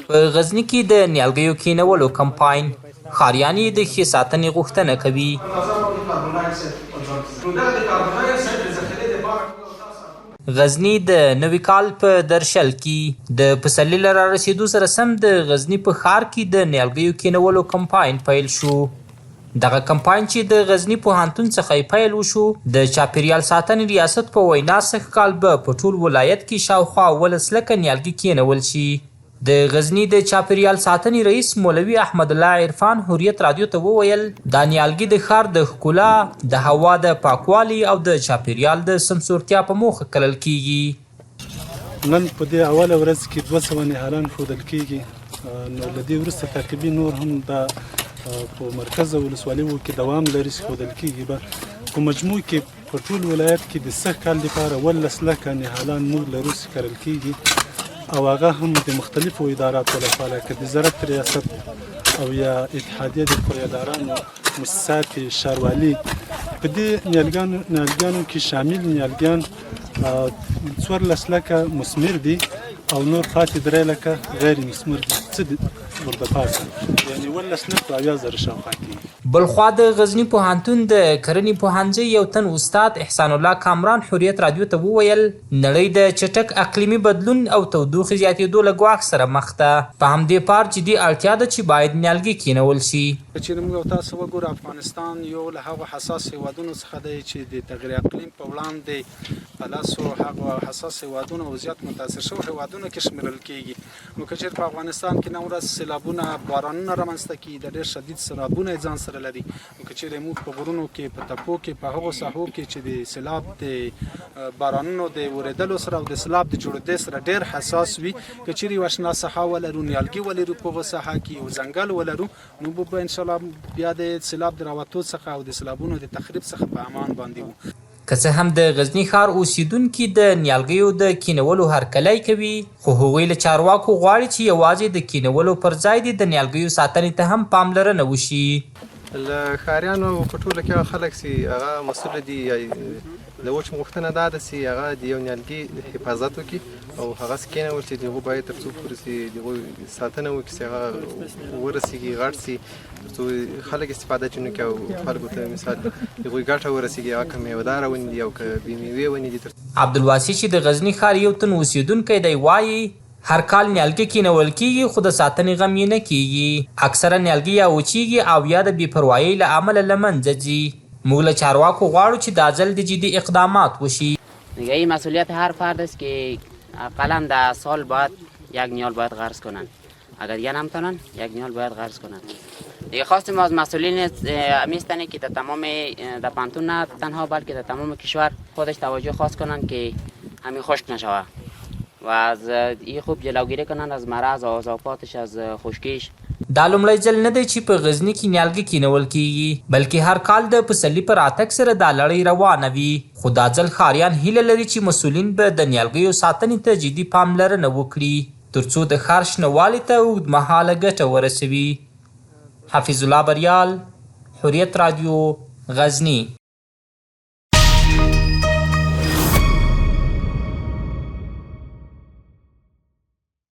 په غزني کې د نیالګیو کینولو کمپاین ښاریان یې د ښې ساتنې غوښتنه کوي. غزني د نوي کال په درشل کې د پسرلي له رارسېدو سره سم د غزني په ښار کې د نیالګیو کینولو کمپاین پیل شو. دغه کمپاین چې د غزني پوهنتون څخه یې پیل وشو د چاپیریال ساتنې ریاست په وینا سږ کال به په ټول ولایت کې شاوخوا 18 لکه نیالګي کینول شي. د غزني د چاپیریال ساتنې رئیس مولوي احمد الله عرفان حریت رادیو ته وویل دا نیالګي د ښار د ښکلا، د هوا د پاکوالي او د چاپیریال د سمسورتیا په موخه کرل کیږي. نن په دې اوله ورځ کې 200 نهالان ښودل کیږي. نو له دې وروسته تعقیبي نور هم د په مرکز ولسوالیو کې دوام لري چې ښودل کیږي. به په مجموع کې په ټول ولایت کې د سږ کال لپاره 18 لکه نهالان موږ لرو چې کرل کیږي، او هغه هم د مختلفو اداراتو لخوا لکه د زراعت ریاست او یا اتحادیه د قریادارانو مؤسسات ښاروالي. په دې نیالګیانو کې شامل نیالګیان 14 لکه مثمر دي او نور پاتې 3 لکه غیر مثمر دي. څه دي ورته پاتې یعنی 18 لکه 80,000 شاوخوا کېږي. بلخوا د غزني پوهنتون د کرنې پوهنځي یو تن استاد احسان الله کامران حریت رادیو ته وویل نړۍ د چټک اقلیمي بدلون او تودوخې زیاتېدو له ګواښ سره مخ ده. په همدې پار جدي اړتیا ده چې باید نیالګي کینول شي. چې موږ تاسو وګورو افغانستان یو له هغو حساس هیوادونو څخه دی چې د تغیر اقلیم په وړاندې په لاسو هغو حساس هیوادونو او زیات متاثر شوو هیوادونو کې شمیرل کیږي. نو که چېرته په افغانستان کې نه ورځ سیلابونه بارانونه رامنځته کیږي، د ډېر شدید سیلابونه یې ځان سره لري. نو که چېرې موږ په غرونو کې په تپو کې په هغو ساحو کې چې د سیلاب د بارانونو د ورېدلو سره او د سیلاب د جوړېدو سره ډېر حساس وي، که چېرې یوه شنه ساحه ولرو، نیالګي ولرو په هغو ساحه کې، یو ځنګل ولرو، نو به انشاءالله بیا د سیلاب د راوتو څخه او د سیلابونو د تخریب څخه په امان باندې وو. که څه هم د غزني ښار اوسیدونکي د نیالګیو د کینولو هرکلی کوي، خو هغوی له چارواکو غواړي چې یوازې د کینولو پر ځای د نیالګیو ساتنې ته هم پاملرنه وشي. له ښاریانو په ټوله کې هغه خلک چې هغه مسؤل دي د وچ غوښتنه دا ده چې هغه د یو نیالګي حفاظت وکړي او هغسې کېنول چې د هغو باید تر څو پورې چې د هغوی ساتنه وکړي چې هغه ورسېږي، غټ شي، تر څو خلک استفاده ترې وکړي او خلکو ته مثال د هغوی ګټه ورسېږي. هغه که میوهداره ونې دي او که بې میوې ونې دي. عبدالواسي چې د غزني ښار یو تن اوسیدونکی دی وایي هر کال نیالګي کینول کیږي خو د ساتنې غم یې نه کیږي. اکثره نیالګي یا وچیږي او یا د بې پروایۍ له امله له منځه ځي. موږ له چارواکو غواړو چې دا ځل د جدي اقدامات وشي. این مسئولیت هر فرد است که اقلا در سال باید یک نیال باید غرس کنن، اگر دیگه نمیتونن یک نیال باید غرس کنن. دیگه خواست ما از مسئولین میستنه که در تمام در پانتون نه تنها بلکه در تمام کشور خودش توجه خاص کنن که همین خشک نشوه و از این خوب جلوگیری کنن از مرض و اضافاتش از خشکیش. دا لومړی ځل نه دی چې په غزني کې نیالګي کینول کیږي، بلکې هر کال د پسرلي په راتګ سره دا لړۍ روانه وي. خو دا ځل ښاریان هیله لري چې مسؤلین به د نیالګیو ساتنې ته جدي پاملرنه وکړي ترڅو د ښار شنهوالي ته اوږدمهاله ګټه ورسوي. حفیظ الله بریال، حریت رادیو، غزني.